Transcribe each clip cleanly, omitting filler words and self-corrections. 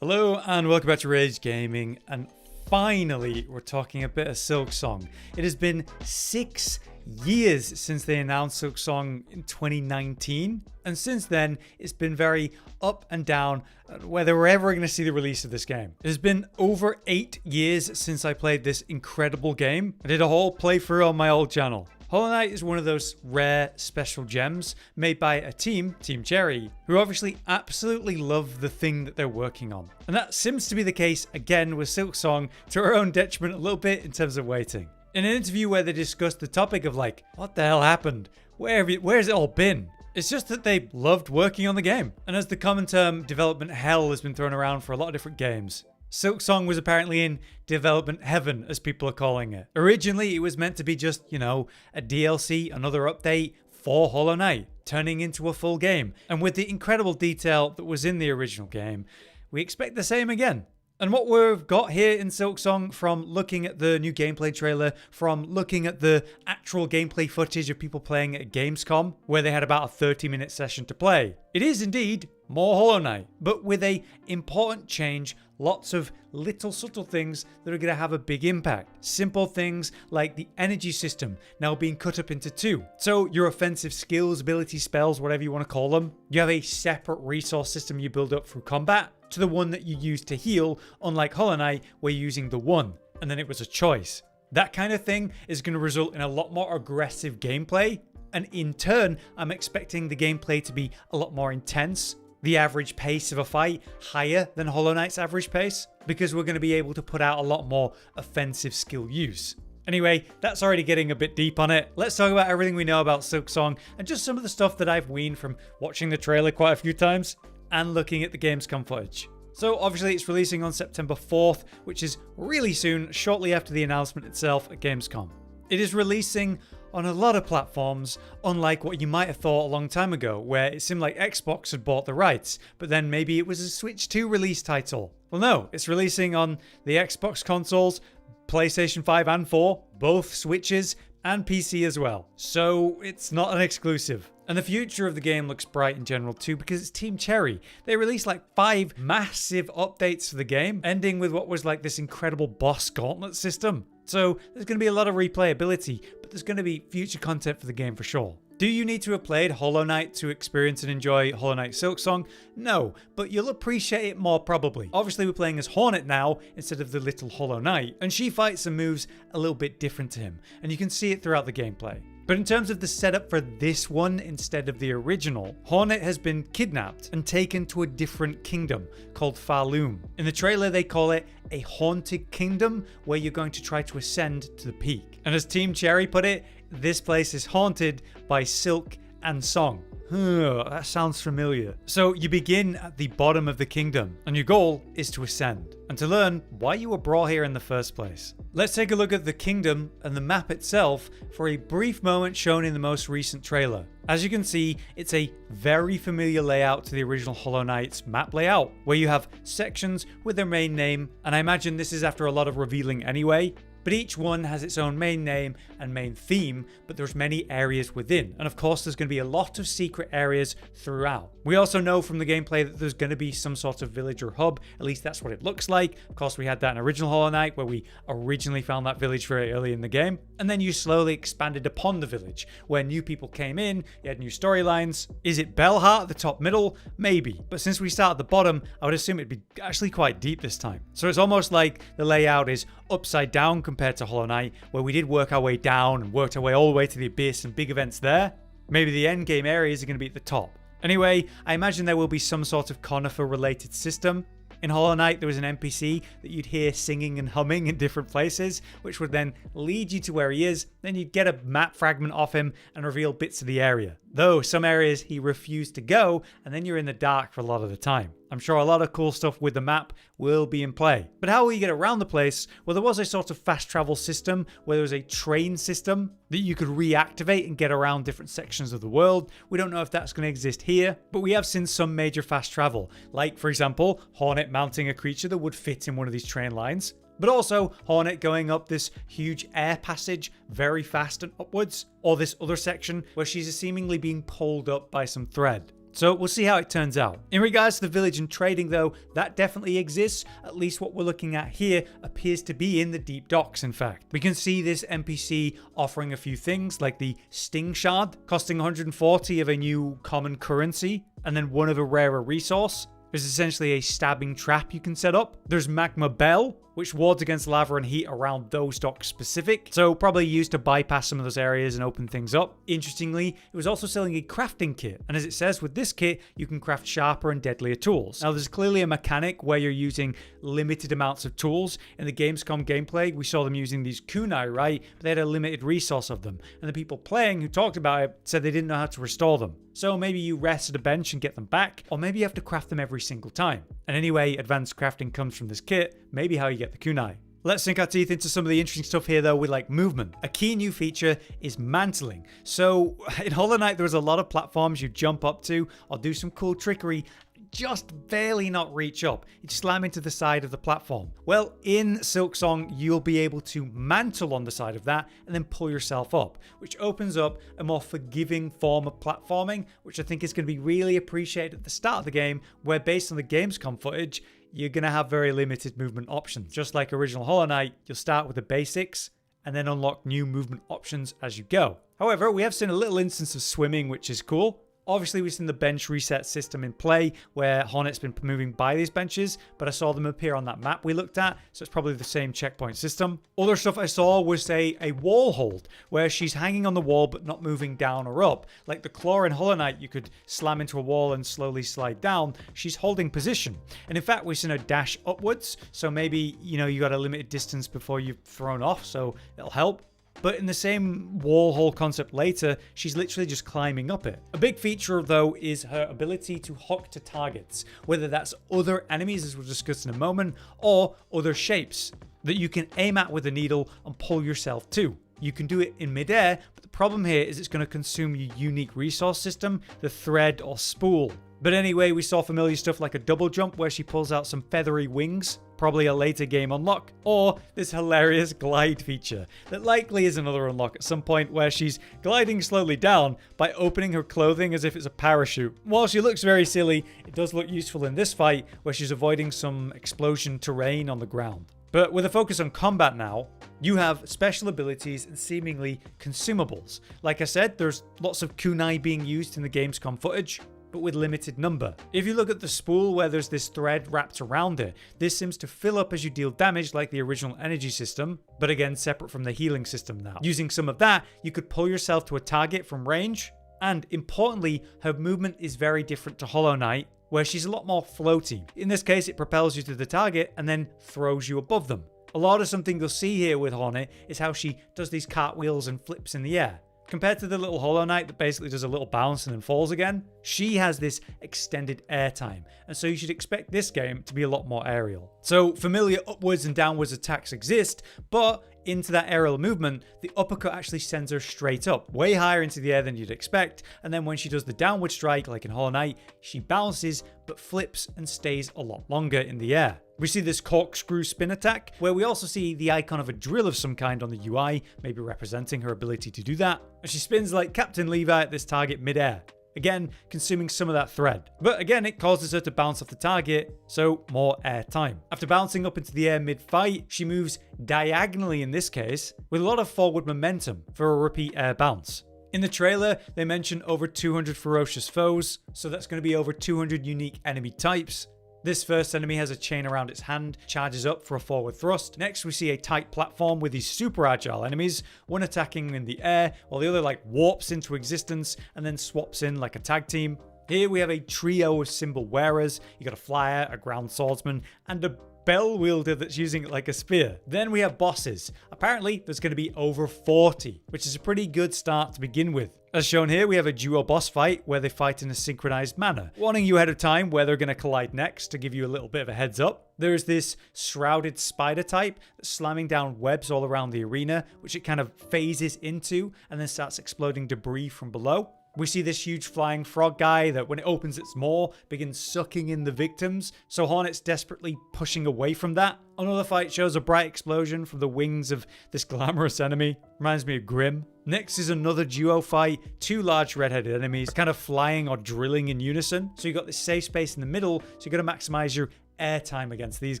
Hello and welcome back to Rage Gaming, and finally we're talking a bit of Silksong. It has been 6 years since they announced Silksong in 2019, and since then it's been very up and down whether we're ever going to see the release of this game. It has been over 8 years since I played this incredible game. I did a whole playthrough on my old channel. Hollow Knight is one of those rare special gems made by a team, Team Cherry, who obviously absolutely love the thing that they're working on. And that seems to be the case again with Silksong, to our own detriment a little bit in terms of waiting. In an interview where they discussed the topic of like, what the hell happened? Where's it all been? It's just that they loved working on the game. And as the common term development hell has been thrown around for a lot of different games, Silksong was apparently in development heaven, as people are calling it. Originally, it was meant to be just, a DLC, another update for Hollow Knight, turning into a full game. And with the incredible detail that was in the original game, we expect the same again. And what we've got here in Silksong, from looking at the new gameplay trailer, from looking at the actual gameplay footage of people playing at Gamescom, where they had about a 30-minute session to play, it is indeed more Hollow Knight, but with a important change. Lots of little subtle things that are going to have a big impact. Simple things like the energy system now being cut up into two. So your offensive skills, ability, spells, whatever you want to call them, you have a separate resource system you build up through combat to the one that you use to heal, unlike Hollow Knight where you're using the one, and then it was a choice. That kind of thing is going to result in a lot more aggressive gameplay, and in turn, I'm expecting the gameplay to be a lot more intense. The average pace of a fight higher than Hollow Knight's average pace, because we're going to be able to put out a lot more offensive skill use. Anyway, that's already getting a bit deep on it. Let's talk about everything we know about Silksong and just some of the stuff that I've weaned from watching the trailer quite a few times and looking at the Gamescom footage. So obviously it's releasing on September 4th, which is really soon, shortly after the announcement itself at Gamescom. It is releasing on a lot of platforms, unlike what you might have thought a long time ago, where it seemed like Xbox had bought the rights, but then maybe it was a Switch 2 release title. Well, no, it's releasing on the Xbox consoles, PlayStation 5 and 4, both Switches, and PC as well. So it's not an exclusive. And the future of the game looks bright in general too, because it's Team Cherry. They released like 5 massive updates for the game, ending with what was like this incredible boss gauntlet system. So there's going to be a lot of replayability, but there's going to be future content for the game for sure. Do you need to have played Hollow Knight to experience and enjoy Hollow Knight Silksong? No, but you'll appreciate it more probably. Obviously we're playing as Hornet now instead of the little Hollow Knight, and she fights and moves a little bit different to him, and you can see it throughout the gameplay. But in terms of the setup for this one instead of the original, Hornet has been kidnapped and taken to a different kingdom called Falloom. In the trailer they call it a haunted kingdom where you're going to try to ascend to the peak. And as Team Cherry put it, this place is haunted by Silk and Song. That sounds familiar. So you begin at the bottom of the kingdom, and your goal is to ascend, and to learn why you were brought here in the first place. Let's take a look at the kingdom and the map itself for a brief moment shown in the most recent trailer. As you can see, it's a very familiar layout to the original Hollow Knight's map layout, where you have sections with their main name, and I imagine this is after a lot of revealing anyway. But each one has its own main name and main theme, but there's many areas within. And of course, there's going to be a lot of secret areas throughout. We also know from the gameplay that there's going to be some sort of village or hub. At least that's what it looks like. Of course, we had that in original Hollow Knight, where we originally found that village very early in the game. And then you slowly expanded upon the village, where new people came in, you had new storylines. Is it Bellheart at the top middle? Maybe. But since we start at the bottom, I would assume it'd be actually quite deep this time. So it's almost like the layout is upside down compared to Hollow Knight, where we did work our way down and worked our way all the way to the abyss and big events there. Maybe the end game areas are going to be at the top. Anyway, I imagine there will be some sort of conifer related system. In Hollow Knight, there was an NPC that you'd hear singing and humming in different places, which would then lead you to where he is. Then you'd get a map fragment off him and reveal bits of the area. Though some areas he refused to go, and then you're in the dark for a lot of the time. I'm sure a lot of cool stuff with the map will be in play. But how will you get around the place? Well, there was a sort of fast travel system where there was a train system that you could reactivate and get around different sections of the world. We don't know if that's going to exist here, but we have seen some major fast travel, like for example, Hornet mounting a creature that would fit in one of these train lines. But also Hornet going up this huge air passage very fast and upwards, or this other section where she's seemingly being pulled up by some thread. So we'll see how it turns out. In regards to the village and trading though, that definitely exists. At least what we're looking at here appears to be in the deep docks, in fact. We can see this NPC offering a few things like the Sting Shard, costing 140 of a new common currency, and then one of a rarer resource. There's essentially a stabbing trap you can set up. There's Magma Bell, which wards against lava and heat around those docks specific, so probably used to bypass some of those areas and open things up. Interestingly, it was also selling a crafting kit, and as it says, with this kit, you can craft sharper and deadlier tools. Now, there's clearly a mechanic where you're using limited amounts of tools. In the Gamescom gameplay, we saw them using these kunai, right? But they had a limited resource of them, and the people playing who talked about it said they didn't know how to restore them. So maybe you rest at a bench and get them back, or maybe you have to craft them every single time. And anyway, advanced crafting comes from this kit, maybe how you get the kunai. Let's sink our teeth into some of the interesting stuff here though with like movement. A key new feature is mantling. So in Hollow Knight there was a lot of platforms you jump up to or do some cool trickery, just barely not reach up. You slam into the side of the platform. Well, in Silksong, you'll be able to mantle on the side of that and then pull yourself up, which opens up a more forgiving form of platforming, which I think is going to be really appreciated at the start of the game, where based on the Gamescom footage, you're going to have very limited movement options. Just like original Hollow Knight, you'll start with the basics and then unlock new movement options as you go. However, we have seen a little instance of swimming, which is cool. Obviously, we've seen the bench reset system in play where Hornet's been moving by these benches, but I saw them appear on that map we looked at, so it's probably the same checkpoint system. Other stuff I saw was a wall hold where she's hanging on the wall but not moving down or up. Like the claw in Hollow Knight, you could slam into a wall and slowly slide down. She's holding position. And in fact, we've seen her dash upwards, so maybe, you got a limited distance before you've thrown off, so it'll help. But in the same wall hole concept later, she's literally just climbing up it. A big feature though is her ability to hook to targets, whether that's other enemies as we'll discuss in a moment, or other shapes that you can aim at with a needle and pull yourself to. You can do it in midair, but the problem here is it's going to consume your unique resource system, the thread or spool. But anyway, we saw familiar stuff like a double jump where she pulls out some feathery wings, probably a later game unlock, or this hilarious glide feature that likely is another unlock at some point where she's gliding slowly down by opening her clothing as if it's a parachute. While she looks very silly, it does look useful in this fight where she's avoiding some explosion terrain on the ground. But with a focus on combat now, you have special abilities and seemingly consumables. Like I said, there's lots of kunai being used in the Gamescom footage, but with limited number. If you look at the spool where there's this thread wrapped around it, this seems to fill up as you deal damage like the original energy system, but again separate from the healing system now. Using some of that, you could pull yourself to a target from range, and importantly, her movement is very different to Hollow Knight, where she's a lot more floaty. In this case, it propels you to the target and then throws you above them. A lot of something you'll see here with Hornet is how she does these cartwheels and flips in the air. Compared to the little Hollow Knight that basically does a little bounce and then falls again, she has this extended air time, and so you should expect this game to be a lot more aerial. So familiar upwards and downwards attacks exist, but into that aerial movement, the uppercut actually sends her straight up, way higher into the air than you'd expect, and then when she does the downward strike, like in Hollow Knight, she bounces, but flips and stays a lot longer in the air. We see this corkscrew spin attack, where we also see the icon of a drill of some kind on the UI, maybe representing her ability to do that, and she spins like Captain Levi at this target mid-air. Again, consuming some of that thread. But again, it causes her to bounce off the target, so more air time. After bouncing up into the air mid-fight, she moves diagonally in this case, with a lot of forward momentum for a repeat air bounce. In the trailer, they mention over 200 ferocious foes, so that's going to be over 200 unique enemy types. This first enemy has a chain around its hand, charges up for a forward thrust. Next, we see a tight platform with these super agile enemies, one attacking in the air, while the other warps into existence and then swaps in like a tag team. Here we have a trio of symbol wearers. You got a flyer, a ground swordsman, and a bell wielder that's using it like a spear. Then we have bosses. Apparently, there's going to be over 40, which is a pretty good start to begin with. As shown here, we have a duo boss fight where they fight in a synchronized manner, warning you ahead of time where they're going to collide next to give you a little bit of a heads up. There's this shrouded spider type that's slamming down webs all around the arena, which it kind of phases into and then starts exploding debris from below. We see this huge flying frog guy that when it opens its maw begins sucking in the victims, so Hornet's desperately pushing away from that. Another fight shows a bright explosion from the wings of this glamorous enemy. Reminds me of Grimm. Next is another duo fight, two large red-headed enemies kind of flying or drilling in unison. So you got this safe space in the middle, so you got to maximize your airtime against these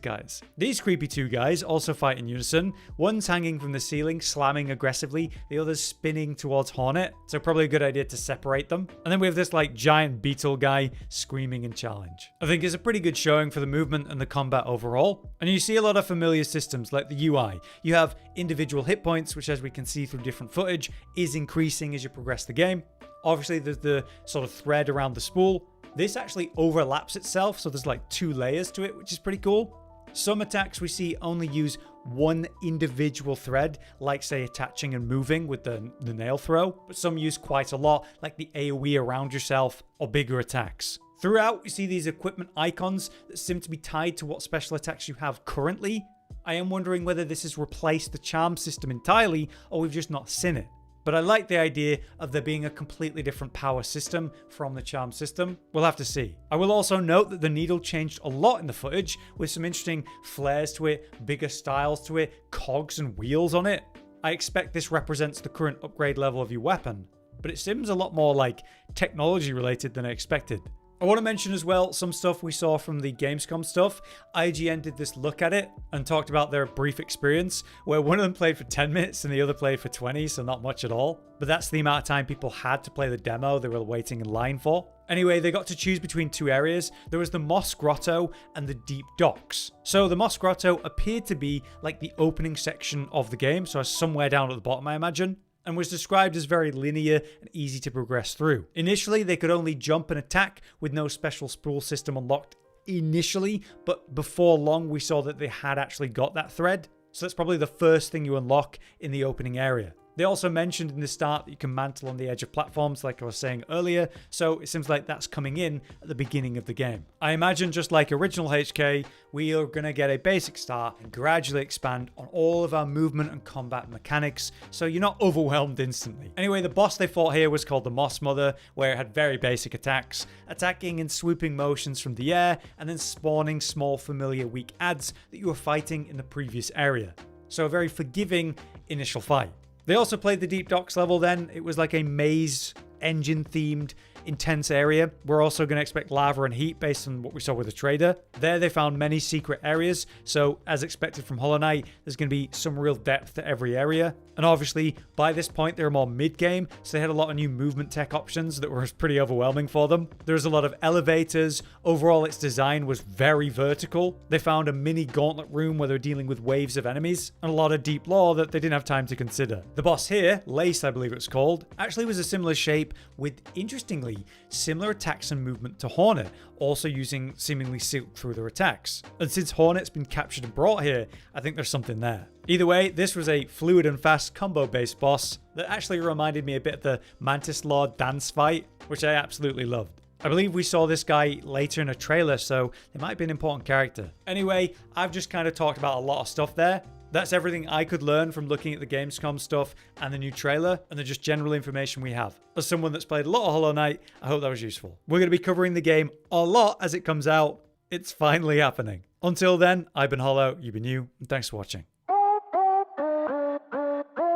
guys. These creepy two guys also fight in unison. One's hanging from the ceiling, slamming aggressively. The other's spinning towards Hornet. So probably a good idea to separate them. And then we have this like giant beetle guy screaming in challenge. I think it's a pretty good showing for the movement and the combat overall. And you see a lot of familiar systems like the UI. You have individual hit points, which as we can see through different footage, is increasing as you progress the game. Obviously there's the sort of thread around the spool. This actually overlaps itself, so there's like 2 layers to it, which is pretty cool. Some attacks we see only use one individual thread, like say attaching and moving with the nail throw, but some use quite a lot, like the AoE around yourself or bigger attacks. Throughout, we see these equipment icons that seem to be tied to what special attacks you have currently. I am wondering whether this has replaced the charm system entirely, or we've just not seen it. But I like the idea of there being a completely different power system from the charm system. We'll have to see. I will also note that the needle changed a lot in the footage, with some interesting flares to it, bigger styles to it, cogs and wheels on it. I expect this represents the current upgrade level of your weapon, but it seems a lot more like technology related than I expected. I want to mention as well some stuff we saw from the Gamescom stuff. IGN did this look at it and talked about their brief experience where one of them played for 10 minutes and the other played for 20, so not much at all. But that's the amount of time people had to play the demo they were waiting in line for. Anyway, they got to choose between 2 areas. There was the Moss Grotto and the Deep Docks. So the Moss Grotto appeared to be like the opening section of the game, so somewhere down at the bottom I imagine, and was described as very linear and easy to progress through. Initially, they could only jump and attack with no special spool system unlocked initially, but before long we saw that they had actually got that thread. So that's probably the first thing you unlock in the opening area. They also mentioned in the start that you can mantle on the edge of platforms like I was saying earlier, so it seems like that's coming in at the beginning of the game. I imagine just like original HK, we are going to get a basic start and gradually expand on all of our movement and combat mechanics, so you're not overwhelmed instantly. Anyway, the boss they fought here was called the Moss Mother, where it had very basic attacks, attacking in swooping motions from the air, and then spawning small familiar weak adds that you were fighting in the previous area. So a very forgiving initial fight. They also played the Deep Docks level then. It was like a maze engine themed intense area. We're also going to expect lava and heat based on what we saw with the trader. There they found many secret areas, so as expected from Hollow Knight, there's going to be some real depth to every area. And obviously, by this point, they're more mid-game, so they had a lot of new movement tech options that were pretty overwhelming for them. There's a lot of elevators. Overall, its design was very vertical. They found a mini gauntlet room where they're dealing with waves of enemies, and a lot of deep lore that they didn't have time to consider. The boss here, Lace I believe it's called, actually was a similar shape with, interestingly, similar attacks and movement to Hornet, also using seemingly silk through their attacks. And since Hornet's been captured and brought here, I think there's something there. Either way, this was a fluid and fast combo-based boss that actually reminded me a bit of the Mantis Lord dance fight, which I absolutely loved. I believe we saw this guy later in a trailer, so he might be an important character. Anyway, I've just kind of talked about a lot of stuff there. That's everything I could learn from looking at the Gamescom stuff and the new trailer and the just general information we have. As someone that's played a lot of Hollow Knight, I hope that was useful. We're going to be covering the game a lot as it comes out. It's finally happening. Until then, I've been Hollow, you've been you, and thanks for watching.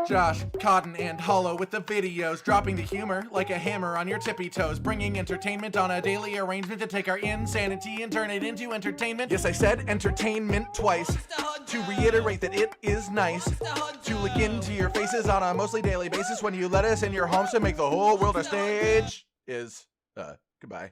Josh, Cotton, and Hollow with the videos, dropping the humor like a hammer on your tippy toes, bringing entertainment on a daily arrangement to take our insanity and turn it into entertainment. Yes, I said entertainment twice, to reiterate that it is nice to look into your faces on a mostly daily basis when you let us in your homes to make the whole world a stage. Goodbye.